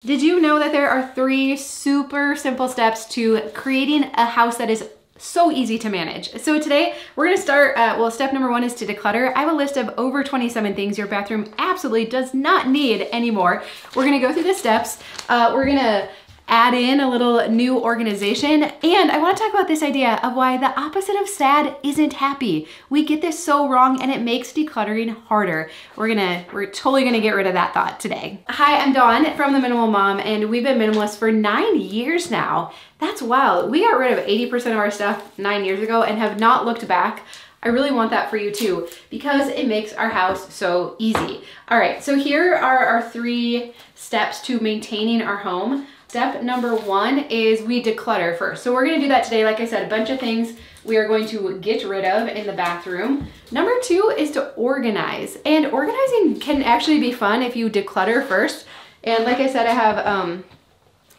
Did you know that there are 3 super simple steps to creating a house that is so easy to manage? So today we're gonna start, well, step number 1 is to declutter. I have a list of over 27 things your bathroom absolutely does not need anymore. We're gonna go through the steps. We're gonna add in a little new organization. And I wanna talk about this idea of why the opposite of sad isn't happy. We get this so wrong and it makes decluttering harder. We're totally gonna get rid of that thought today. Hi, I'm Dawn from The Minimal Mom, and we've been minimalist for 9 years now. That's wild. We got rid of 80% of our stuff 9 years ago and have not looked back. I really want that for you too, because it makes our house so easy. All right, so here are our 3 steps to maintaining our home. Step number 1 is we declutter first. So we're gonna do that today. Like I said, a bunch of things we are going to get rid of in the bathroom. Number 2 is to organize. And organizing can actually be fun if you declutter first. And like I said, I have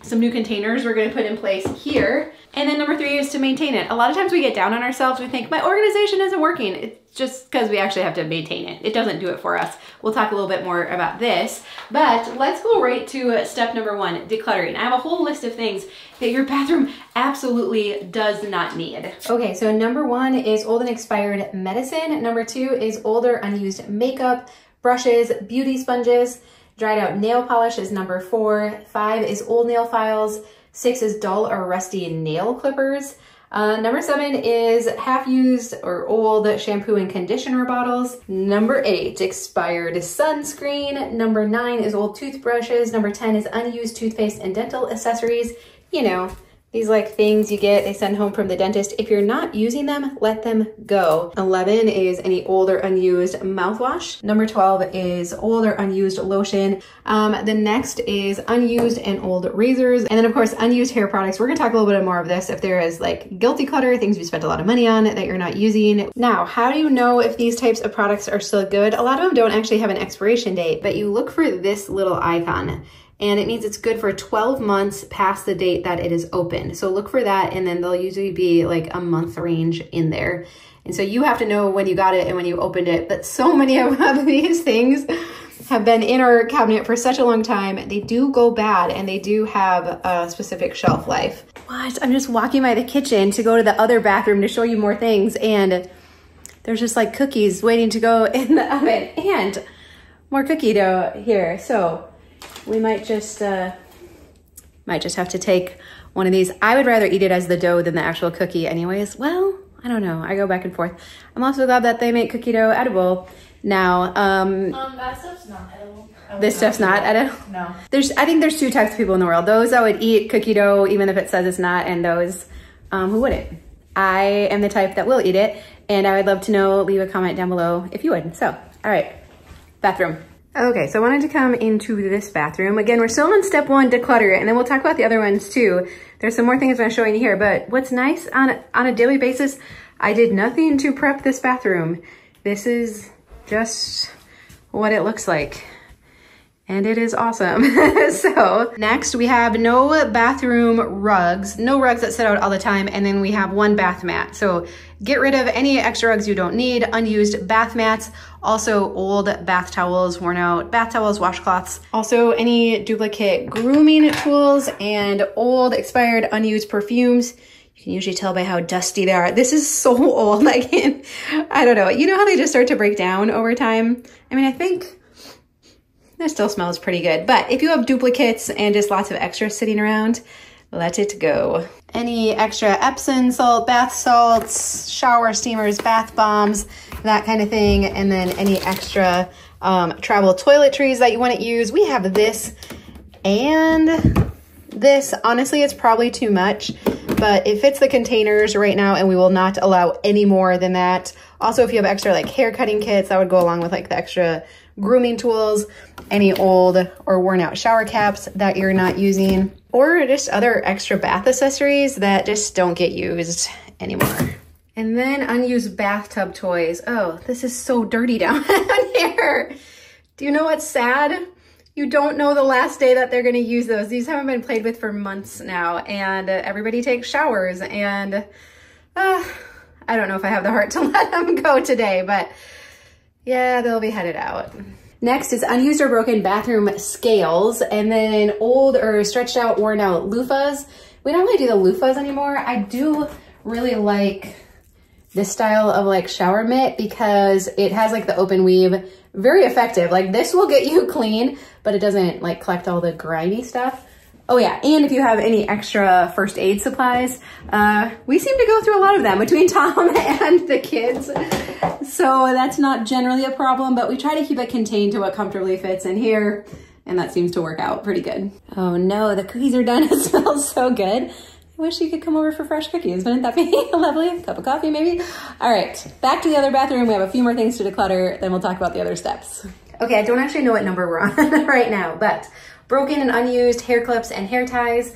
some new containers we're gonna put in place here. And then number 3 is to maintain it. A lot of times we get down on ourselves, we think my organization isn't working. It's just because we actually have to maintain it. It doesn't do it for us. We'll talk a little bit more about this, but let's go right to step number 1, decluttering. I have a whole list of things that your bathroom absolutely does not need. Okay, so number 1 is old and expired medicine. Number 2 is older unused makeup, brushes, beauty sponges. Dried out nail polish is number 4. 5 is old nail files. 6 is dull or rusty nail clippers. Number 7 is half-used or old shampoo and conditioner bottles. Number 8, expired sunscreen. Number 9 is old toothbrushes. Number 10 is unused toothpaste and dental accessories. You know, these like things you get, they send home from the dentist. If you're not using them, let them go. 11 is any old or unused mouthwash. Number 12 is old or unused lotion. The next is unused and old razors. And then of course, unused hair products. We're gonna talk a little bit more of this if there is like guilty clutter, things we spent a lot of money on that you're not using. Now, how do you know if these types of products are still good? A lot of them don't actually have an expiration date, but you look for this little icon. And it means it's good for 12 months past the date that it is open. So look for that, and then they'll usually be like a month range in there. And so you have to know when you got it and when you opened it. But so many of these things have been in our cabinet for such a long time. They do go bad, and they do have a specific shelf life. What? I'm just walking by the kitchen to go to the other bathroom to show you more things, and there's just like cookies waiting to go in the oven and more cookie dough here. So we might just have to take one of these. I would rather eat it as the dough than the actual cookie anyways. Well, I don't know. I go back and forth. I'm also glad that they make cookie dough edible now. That stuff's not edible. This stuff's not edible? No. I think there's 2 types of people in the world. Those that would eat cookie dough even if it says it's not, and those who wouldn't. I am the type that will eat it, and I would love to know, leave a comment down below if you would. So, all right, bathroom. Okay, so I wanted to come into this bathroom. Again, we're still on step 1, declutter, and then we'll talk about the other ones too. There's some more things I'm showing you here, but what's nice on a daily basis, I did nothing to prep this bathroom. This is just what it looks like. And it is awesome. So next we have no bathroom rugs, no rugs that sit out all the time. And then we have 1 bath mat. So get rid of any extra rugs you don't need, unused bath mats, also old bath towels, worn out bath towels, washcloths, also any duplicate grooming tools and old expired unused perfumes. You can usually tell by how dusty they are. This is so old. I don't know. You know how they just start to break down over time? I mean, I think it still smells pretty good, but if you have duplicates and just lots of extras sitting around, let it go. Any extra Epsom salt, bath salts, shower steamers, bath bombs, that kind of thing. And then any extra travel toiletries that you wouldn't use. We have this and this. Honestly, it's probably too much, but it fits the containers right now, and we will not allow any more than that. Also, if you have extra like hair cutting kits, that would go along with like the extra grooming tools, any old or worn out shower caps that you're not using, or just other extra bath accessories that just don't get used anymore. And then unused bathtub toys. Oh, this is so dirty down here. Do you know what's sad? You don't know the last day that they're gonna use those. These haven't been played with for months now, and everybody takes showers, and I don't know if I have the heart to let them go today, but yeah, they'll be headed out. Next is unused or broken bathroom scales, and then old or stretched out, worn out loofahs. We don't really do the loofahs anymore. I do really like this style of like shower mitt because it has like the open weave, very effective. Like this will get you clean, but it doesn't like collect all the grimy stuff. Oh yeah, and if you have any extra first aid supplies, we seem to go through a lot of them between Tom and the kids. So that's not generally a problem, but we try to keep it contained to what comfortably fits in here. And that seems to work out pretty good. Oh no, the cookies are done. It smells so good. I wish you could come over for fresh cookies. Wouldn't that be lovely? A cup of coffee maybe? All right, back to the other bathroom. We have a few more things to declutter, then we'll talk about the other steps. Okay, I don't actually know what number we're on right now, but broken and unused hair clips and hair ties,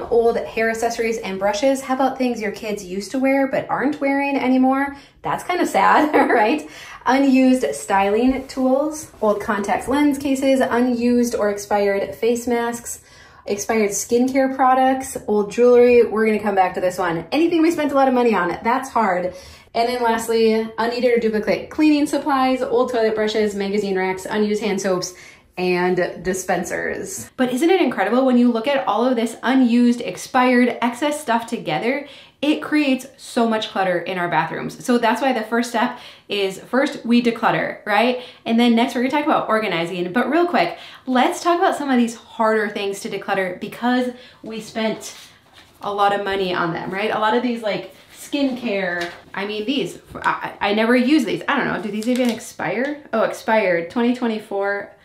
old hair accessories and brushes. How about things your kids used to wear but aren't wearing anymore? That's kind of sad, right? Unused styling tools, old contact lens cases, unused or expired face masks, expired skincare products, old jewelry. We're gonna come back to this one. Anything we spent a lot of money on, that's hard. And then lastly, unneeded or duplicate cleaning supplies, old toilet brushes, magazine racks, unused hand soaps, and dispensers. But isn't it incredible when you look at all of this unused, expired, excess stuff together, it creates so much clutter in our bathrooms. So that's why the first step is first we declutter, right? And then next we're gonna talk about organizing. But real quick, let's talk about some of these harder things to declutter because we spent a lot of money on them, right? A lot of these like skincare, I mean these, I never use these. I don't know, do these even expire? Oh, expired, 2024.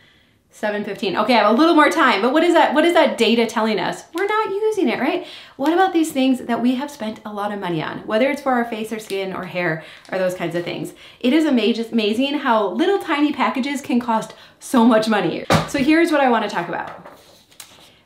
7:15. Okay, I have a little more time, but what is that? What is that data telling us? We're not using it, right? What about these things that we have spent a lot of money on, whether it's for our face or skin or hair or those kinds of things? It is amazing how little tiny packages can cost so much money. So here's what I want to talk about.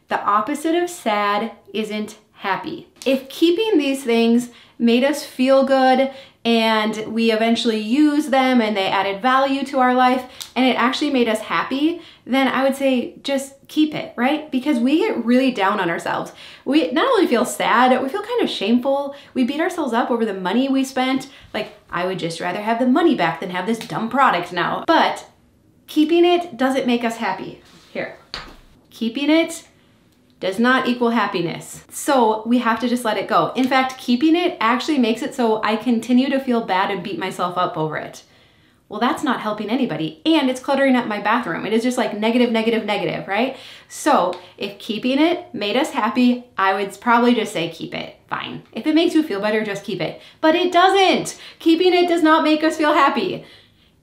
The opposite of sad isn't happy. If keeping these things made us feel good and we eventually use them and they added value to our life and it actually made us happy, then I would say just keep it, right? Because we get really down on ourselves. We not only feel sad, we feel kind of shameful. We beat ourselves up over the money we spent. Like, I would just rather have the money back than have this dumb product now. But keeping it doesn't make us happy. Here, keeping it does not equal happiness. So we have to just let it go. In fact, keeping it actually makes it so I continue to feel bad and beat myself up over it. Well, that's not helping anybody. And it's cluttering up my bathroom. It is just like negative, negative, negative, right? So if keeping it made us happy, I would probably just say keep it, fine. If it makes you feel better, just keep it. But it doesn't. Keeping it does not make us feel happy.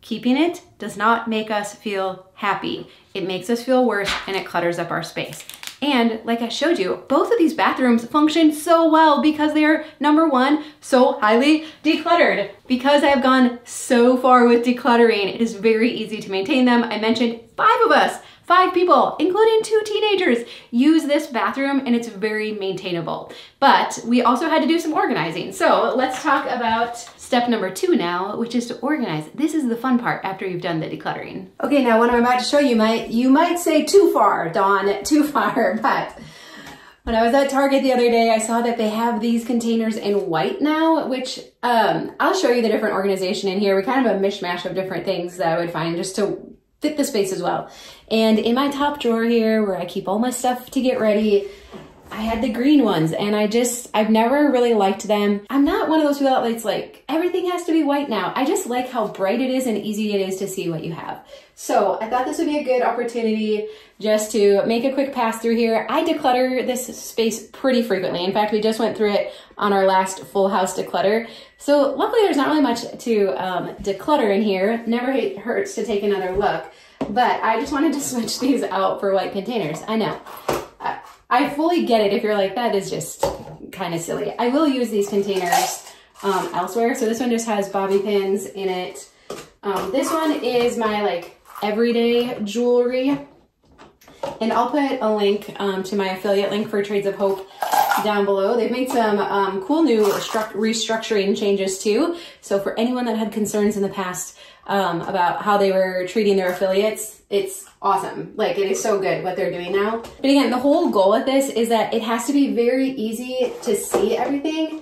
Keeping it does not make us feel happy. It makes us feel worse and it clutters up our space. And like I showed you, both of these bathrooms function so well because they're, number one, so highly decluttered. Because I have gone so far with decluttering, it is very easy to maintain them. I mentioned 5 people, including 2 teenagers, use this bathroom and it's very maintainable. But we also had to do some organizing. So let's talk about step number 2 now, which is to organize. This is the fun part after you've done the decluttering. Okay, now what I'm about to show you, you might say too far, Dawn, too far, but when I was at Target the other day, I saw that they have these containers in white now, which I'll show you the different organization in here. We kind of have a mishmash of different things that I would find just to fit the space as well. And in my top drawer here, where I keep all my stuff to get ready, I had the green ones and I've never really liked them. I'm not one of those people that's like, everything has to be white now. I just like how bright it is and easy it is to see what you have. So I thought this would be a good opportunity just to make a quick pass through here. I declutter this space pretty frequently. In fact, we just went through it on our last full house declutter. So luckily there's not really much to declutter in here. Never hurts to take another look, but I just wanted to switch these out for white containers. I know. I fully get it if you're like, that is just kind of silly. I will use these containers elsewhere. So this one just has bobby pins in it. This one is my like everyday jewelry. And I'll put a link to my affiliate link for Trades of Hope down below. They've made some cool new restructuring changes too. So for anyone that had concerns in the past about how they were treating their affiliates, it's awesome. Like, it is so good what they're doing now. But again, the whole goal with this is that it has to be very easy to see everything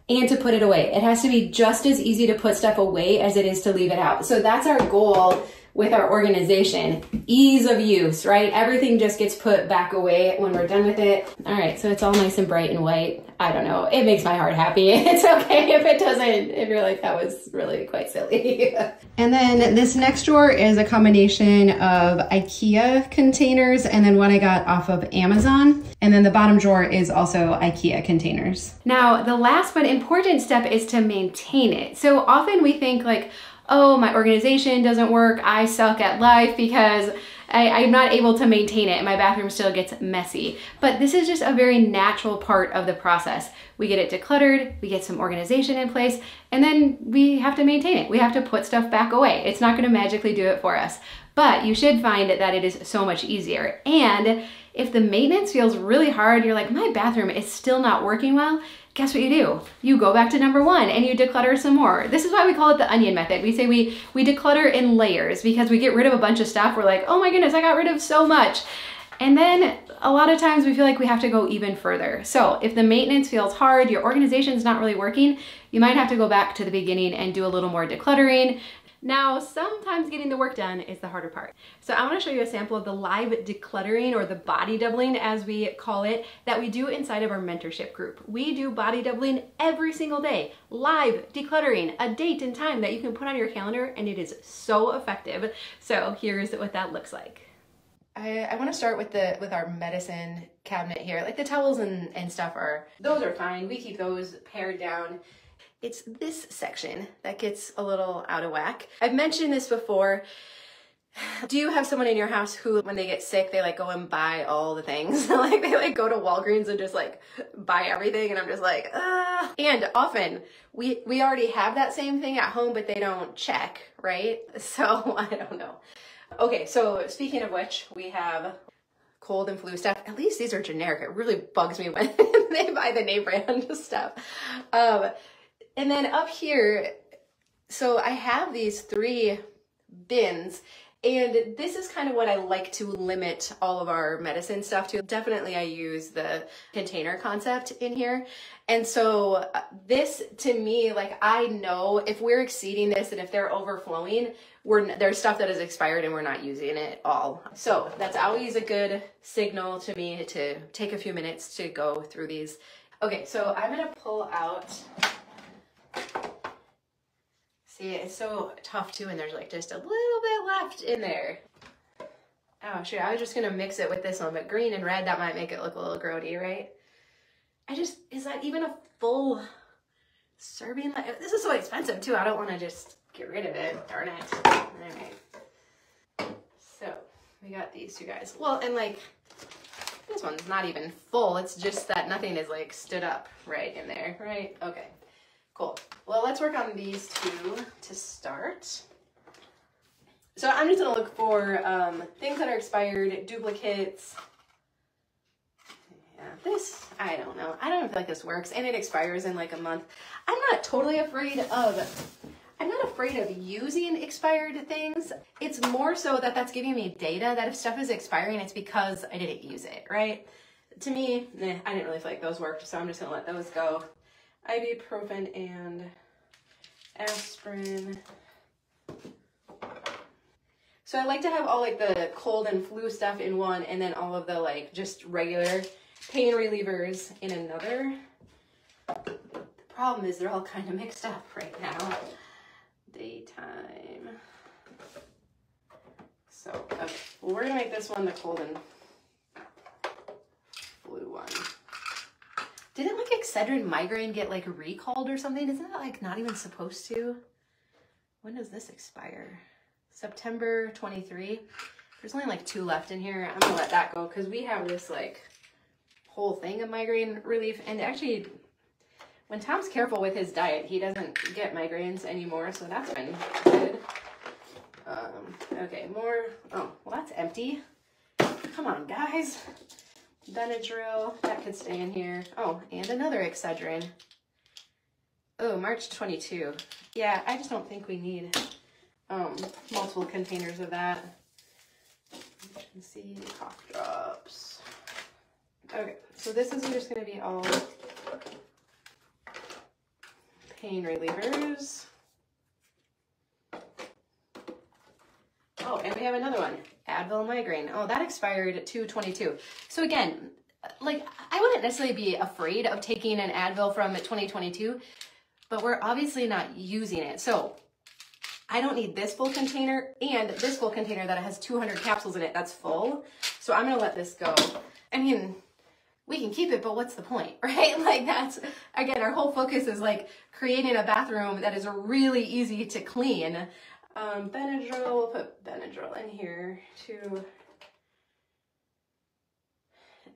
and to put it away. It has to be just as easy to put stuff away as it is to leave it out. So that's our goal with our organization. Ease of use, right? Everything just gets put back away when we're done with it. All right, so it's all nice and bright and white. I don't know, it makes my heart happy. It's okay if it doesn't, if you're like, that was really quite silly. And then this next drawer is a combination of IKEA containers and then one I got off of Amazon. And then the bottom drawer is also IKEA containers. Now, the last but important step is to maintain it. So often we think like, oh, my organization doesn't work, I suck at life because I'm not able to maintain it and my bathroom still gets messy. But this is just a very natural part of the process. We get it decluttered, we get some organization in place, and then we have to maintain it. We have to put stuff back away. It's not gonna magically do it for us. But you should find that it is so much easier. And if the maintenance feels really hard, you're like, my bathroom is still not working well, guess what you do? You go back to number one and you declutter some more. This is why we call it the onion method. We say we declutter in layers because we get rid of a bunch of stuff. We're like, oh my goodness, I got rid of so much. And then a lot of times we feel like we have to go even further. So if the maintenance feels hard, your organization's not really working, you might have to go back to the beginning and do a little more decluttering. Now, sometimes getting the work done is the harder part. So I want to show you a sample of the live decluttering, or the body doubling as we call it, that we do inside of our mentorship group. We do body doubling every single day, live decluttering, a date and time that you can put on your calendar, and it is so effective. So here's what that looks like. I want to start with our medicine cabinet here. Like the towels and stuff those are fine. We keep those pared down. It's this section that gets a little out of whack. I've mentioned this before. Do you have someone in your house who, when they get sick, they like go and buy all the things? Like they like go to Walgreens and just like buy everything, and I'm just like, ah. And often we already have that same thing at home, but they don't check, right? So I don't know. Okay, so speaking of which, we have cold and flu stuff. At least these are generic. It really bugs me when they buy the name brand stuff. And then up here, so I have these 3 bins, and this is kind of what I like to limit all of our medicine stuff to. Definitely I use the container concept in here. And so this, to me, like I know if we're exceeding this and if they're overflowing, there's stuff that is expired and we're not using it all. So that's always a good signal to me to take a few minutes to go through these. Okay, so I'm gonna pull out. See, it's so tough too, and there's like just a little bit left in there. Oh shoot, I was just gonna mix it with this one, but green and red, that might make it look a little grody, right? Is that even a full serving? This is so expensive too, I don't wanna just get rid of it, darn it. All right. So, we got these 2 guys. Well, and like, this one's not even full, it's just that nothing is like stood up right in there, right? Okay. Cool. Well, let's work on these 2 to start. So I'm just going to look for things that are expired, duplicates. Yeah, this, I don't know. I don't feel like this works, and it expires in like a month. I'm not totally afraid of, I'm not afraid of using expired things. It's more so that that's giving me data that if stuff is expiring, it's because I didn't use it, right? To me, I didn't really feel like those worked, so I'm just going to let those go. Ibuprofen and aspirin. So I like to have all like the cold and flu stuff in one, and then all of the like just regular pain relievers in another. The problem is they're all kind of mixed up right now. Daytime. So, okay, well, we're gonna make this one the cold and flu one. Didn't like Excedrin migraine get like recalled or something? Isn't that like not even supposed to? When does this expire? September 23. There's only like 2 left in here. I'm gonna let that go because we have this like whole thing of migraine relief. And actually, when Tom's careful with his diet, he doesn't get migraines anymore. So that's been good. Okay, more. Oh, well, that's empty. Come on, guys. Benadryl, that could stay in here. Oh, and another Excedrin. Oh, March 22. Yeah, I just don't think we need multiple containers of that. Let's see, cough drops. Okay, so this is just going to be all pain relievers. Oh, Oh, and we have another one, Advil migraine. Oh, that expired 2/22. So again, like I wouldn't necessarily be afraid of taking an Advil from 2022, but we're obviously not using it. So I don't need this full container and this full container that has 200 capsules in it. That's full. So I'm gonna let this go. I mean, we can keep it, but what's the point, right? Like that's, again, our whole focus is like creating a bathroom that is really easy to clean. Benadryl, we'll put Benadryl in here too.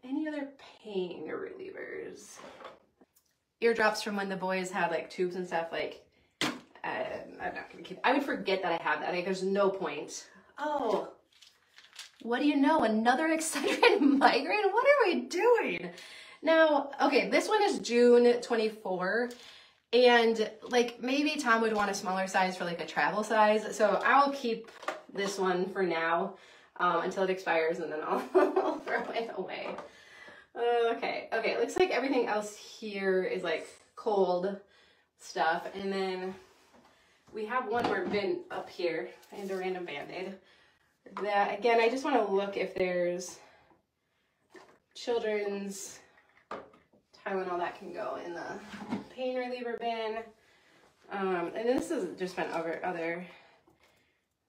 Any other pain relievers? Eardrops from when the boys had like tubes and stuff, like, I'm not gonna keep, I would forget that I have that. Like, there's no point. Oh, what do you know? Another Excedrin migraine? What are we doing? Now, okay, this one is June 24. And like maybe Tom would want a smaller size for like a travel size. So I'll keep this one for now until it expires and then I'll throw it away. Okay, it looks like everything else here is like cold stuff. And then we have one more bin up here and a random Band-Aid. That, again, I just want to look if there's children's Tylenol that can go in the pain reliever bin. And this has just been over other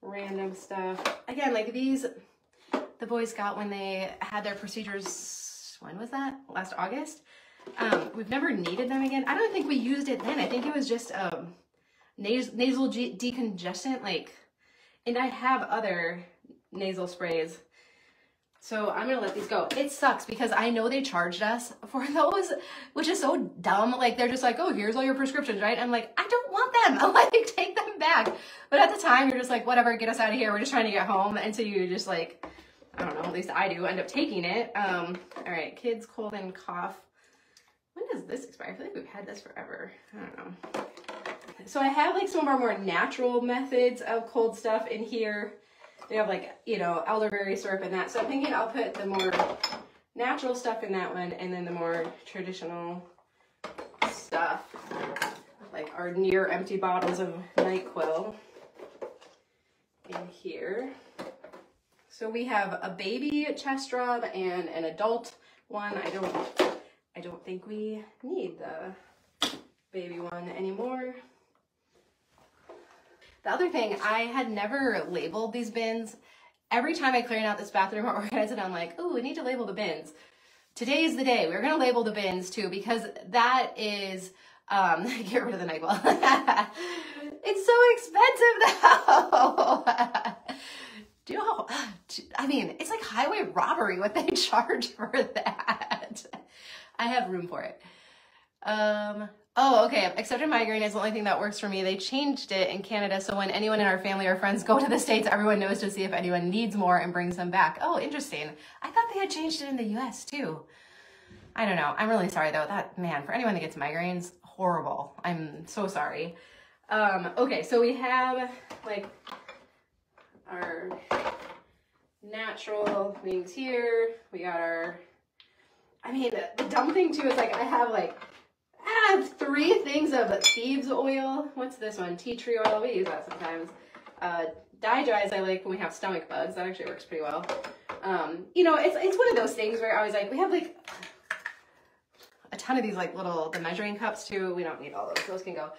random stuff. Again, like these, the boys got when they had their procedures, when was that? Last August? We've never needed them again. I don't think we used it then. I think it was just nasal decongestant, like, and I have other nasal sprays. So I'm gonna let these go. It sucks because I know they charged us for those, which is so dumb. Like they're just like, oh, here's all your prescriptions, right? I'm like, I don't want them. I'm like, take them back. But at the time, you're just like, whatever, get us out of here. We're just trying to get home. And so you just like, I don't know, at least I do end up taking it. All right, kids, cold and cough. When does this expire? I feel like we've had this forever. I don't know. So I have like some of our more natural methods of cold stuff in here. They have like, you know, elderberry syrup and that. So I'm thinking I'll put the more natural stuff in that one and then the more traditional stuff, like our near empty bottles of NyQuil in here. So we have a baby chest rub and an adult one. I don't think we need the baby one anymore. The other thing, I had never labeled these bins. Every time I clear out this bathroom or organize it, I'm like, oh, we need to label the bins. Today is the day. We're going to label the bins too, because that is, get rid of the NyQuil. It's so expensive now. Do you know how, I mean, it's like highway robbery what they charge for that. I have room for it. Oh, okay. Excedrin migraine is the only thing that works for me. They changed it in Canada, so when anyone in our family or friends go to the States, everyone knows to see if anyone needs more and brings them back. Oh, interesting. I thought they had changed it in the US too. I don't know. I'm really sorry though. That, man, for anyone that gets migraines, horrible. I'm so sorry. Okay, so we have like our natural things here. We got our, I mean, the dumb thing too is like I have 3 things of thieves oil. What's this one? Tea tree oil. We use that sometimes. Dry-Dries I like when we have stomach bugs. That actually works pretty well. You know, it's one of those things where I was like, we have like a ton of these like little, the measuring cups too. We don't need all those. Those can go.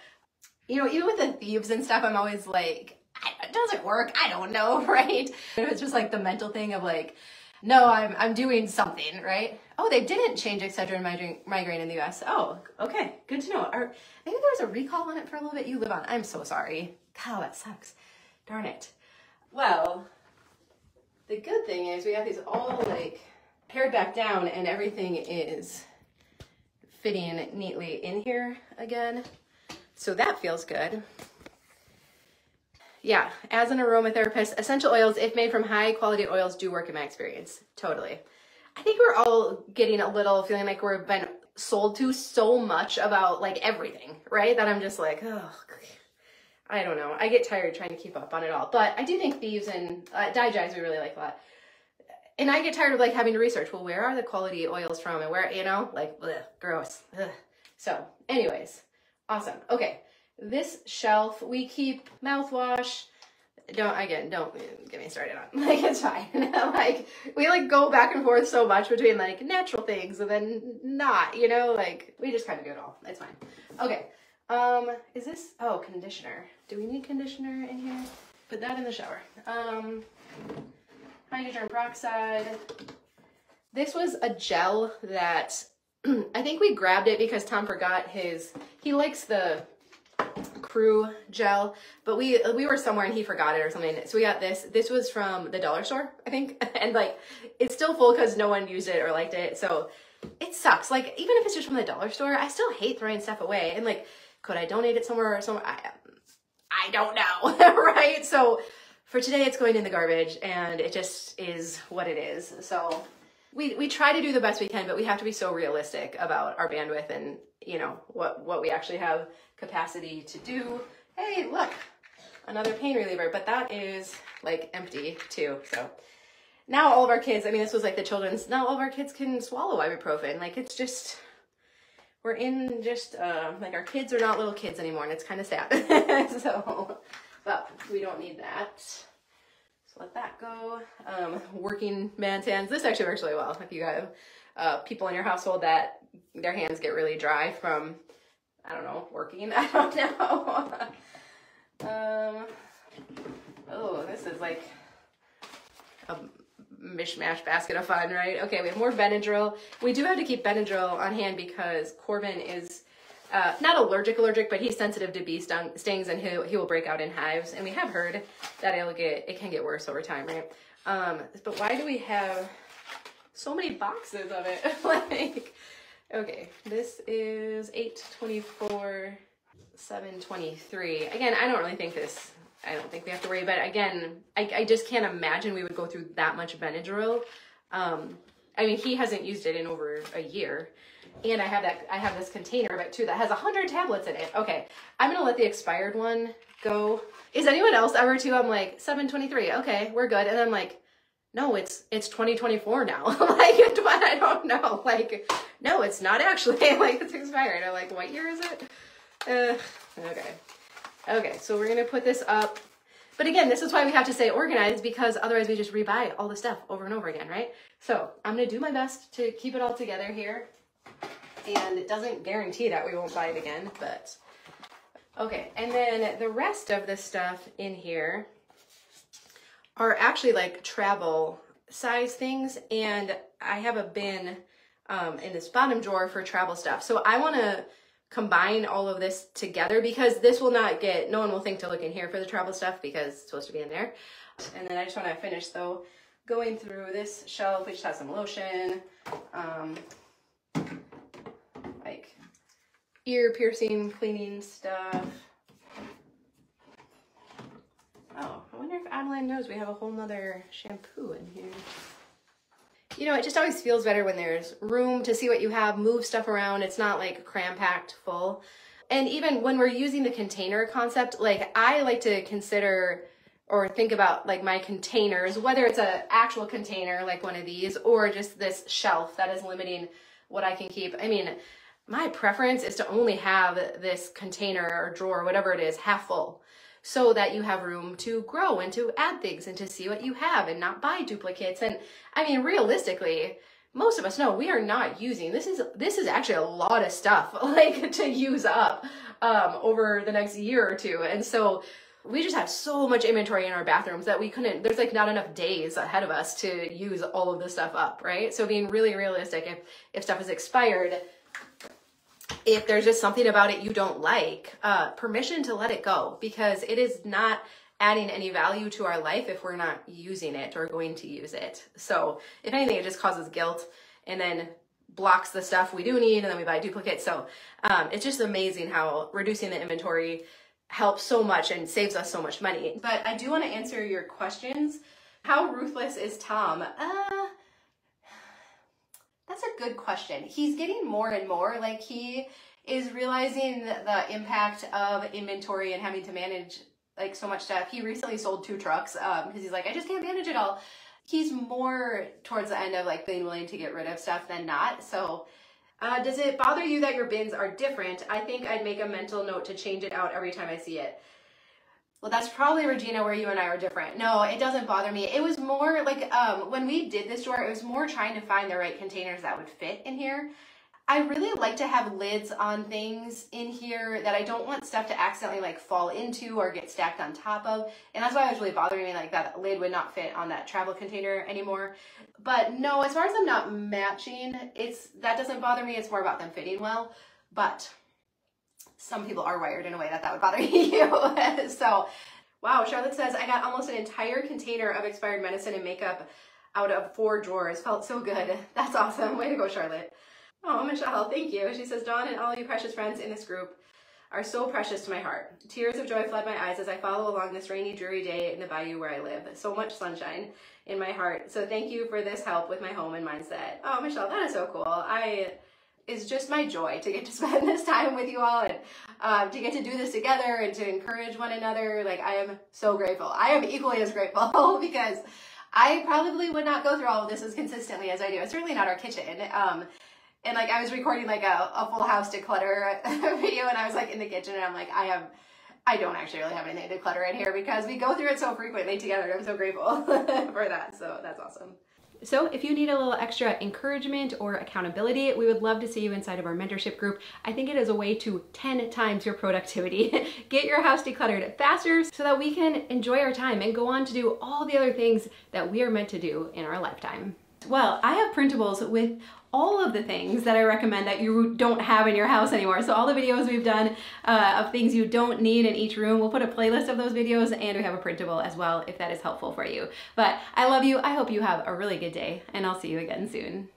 You know, even with the thieves and stuff, I'm always like, it doesn't work. I don't know, right? It's just like the mental thing of like, no, I'm doing something, right? Oh, they didn't change Excedrin migraine in the US. Oh, okay, good to know. Maybe there was a recall on it for a little bit. You live on. I'm so sorry. God, that sucks. Darn it. Well, the good thing is we have these all like pared back down and everything is fitting neatly in here again. So that feels good. Yeah, as an aromatherapist, essential oils, if made from high quality oils, do work in my experience. Totally. I think we're all getting a little feeling like we've been sold to so much about like everything, right? That I'm just like, oh, I don't know. I get tired trying to keep up on it all. But I do think thieves and Dry-Dries we really like a lot. And I get tired of like having to research, well, where are the quality oils from and where, you know, like, ugh, gross. Ugh. So anyways, awesome. Okay. This shelf, we keep mouthwash, don't get me started on, like, it's fine. Like, we like go back and forth so much between like natural things and then not, you know, like we just kind of do it all. It's fine. Okay. Is this, oh, conditioner. Do we need conditioner in here? Put that in the shower. Hydrogen peroxide. This was a gel that I think we grabbed it because Tom forgot he likes the Crew gel, but we were somewhere and he forgot it or something. So we got this. This was from the dollar store, I think. And like, it's still full because no one used it or liked it. So it sucks. Like, even if it's just from the dollar store, I still hate throwing stuff away. And like, could I donate it somewhere or somewhere? I don't know, right? So for today, it's going in the garbage and it just is what it is. So we try to do the best we can, but we have to be so realistic about our bandwidth and, you know, what we actually have capacity to do. Hey, look, another pain reliever, but that is like empty too. So now all of our kids, I mean, this was like the children's, now all of our kids can swallow ibuprofen. Like, it's just, we're in just, like, our kids are not little kids anymore, and it's kind of sad. So, but we don't need that. So let that go. Working man's hands. This actually works really well if you have people in your household that their hands get really dry from, I don't know, working. I don't know. Oh, this is like a mishmash basket of fun, right? Okay, we have more Benadryl. We do have to keep Benadryl on hand because Corbin is not allergic, but he's sensitive to bee stings, and he will break out in hives. And we have heard that it can get worse over time, right? But why do we have so many boxes of it? Like, okay, this is 8/24, 7/23. Again, I don't think we have to worry, but again, I just can't imagine we would go through that much Benadryl. I mean, he hasn't used it in over a year. And I have this container of it too that has 100 tablets in it. Okay, I'm gonna let the expired one go. Is anyone else ever too? I'm like, 7/23, okay, we're good. And I'm like, no, it's 2024 now. Like, I don't know. Like, no, it's not actually. Like, it's expired. I'm like, what year is it? Okay, so we're gonna put this up. But again, this is why we have to stay organized, because otherwise we just rebuy all the stuff over and over again, right? So I'm gonna do my best to keep it all together here. And it doesn't guarantee that we won't buy it again, but okay. And then the rest of the stuff in here are actually like travel size things. And I have a bin in this bottom drawer for travel stuff. So I want to combine all of this together because this will not get, no one will think to look in here for the travel stuff because it's supposed to be in there. And then I just want to finish though, going through this shelf, which has some lotion, like ear piercing, cleaning stuff. Oh, I wonder if Adeline knows we have a whole nother shampoo in here. You know, it just always feels better when there's room to see what you have, move stuff around. It's not like cram-packed full. And even when we're using the container concept, like I like to consider or think about like my containers, whether it's an actual container like one of these or just this shelf that is limiting what I can keep. I mean, my preference is to only have this container or drawer, whatever it is, half full, so that you have room to grow and to add things and to see what you have and not buy duplicates. And I mean, realistically, most of us know we are not using, this is actually a lot of stuff like to use up over the next year or two. And so we just have so much inventory in our bathrooms that there's like not enough days ahead of us to use all of this stuff up, right? So being really realistic, if stuff is expired, if there's just something about it you don't like, permission to let it go, because it is not adding any value to our life if we're not using it or going to use it. So if anything, it just causes guilt and then blocks the stuff we do need, and then we buy duplicates. So it's just amazing how reducing the inventory helps so much and saves us so much money. But I do want to answer your questions. How ruthless is Tom? That's a good question. He's getting more and more, like he is realizing the impact of inventory and having to manage like so much stuff. He recently sold 2 trucks because he's like, I just can't manage it all. He's more towards the end of like being willing to get rid of stuff than not. So does it bother you that your bins are different? I think I'd make a mental note to change it out every time I see it. Well, that's probably, Regina, where you and I are different. No, it doesn't bother me. It was more like when we did this drawer, it was more trying to find the right containers that would fit in here. I really like to have lids on things in here that I don't want stuff to accidentally like fall into or get stacked on top of. And that's why it was really bothering me, like that lid would not fit on that travel container anymore. But no, as far as them not matching, that doesn't bother me. It's more about them fitting well. But some people are wired in a way that would bother you. So, wow, Charlotte says, I got almost an entire container of expired medicine and makeup out of 4 drawers. Felt so good. That's awesome. Way to go, Charlotte. Oh, Michelle, thank you. She says, Dawn and all you precious friends in this group are so precious to my heart. Tears of joy flood my eyes as I follow along this rainy, dreary day in the bayou where I live. So much sunshine in my heart. So thank you for this help with my home and mindset. Oh, Michelle, that is so cool. It's just my joy to get to spend this time with you all and to get to do this together and to encourage one another. Like, I am so grateful. I am equally as grateful because I probably would not go through all of this as consistently as I do. It's certainly not our kitchen. And like I was recording like a full house declutter video and I was like in the kitchen and I'm like, I don't actually really have anything to declutter in here because we go through it so frequently together. I'm so grateful for that. So that's awesome. So if you need a little extra encouragement or accountability, we would love to see you inside of our mentorship group. I think it is a way to 10 times your productivity. Get your house decluttered faster so that we can enjoy our time and go on to do all the other things that we are meant to do in our lifetime. Well, I have printables with all of the things that I recommend that you don't have in your house anymore. So all the videos we've done of things you don't need in each room, we'll put a playlist of those videos and we have a printable as well if that is helpful for you. But I love you. I hope you have a really good day and I'll see you again soon.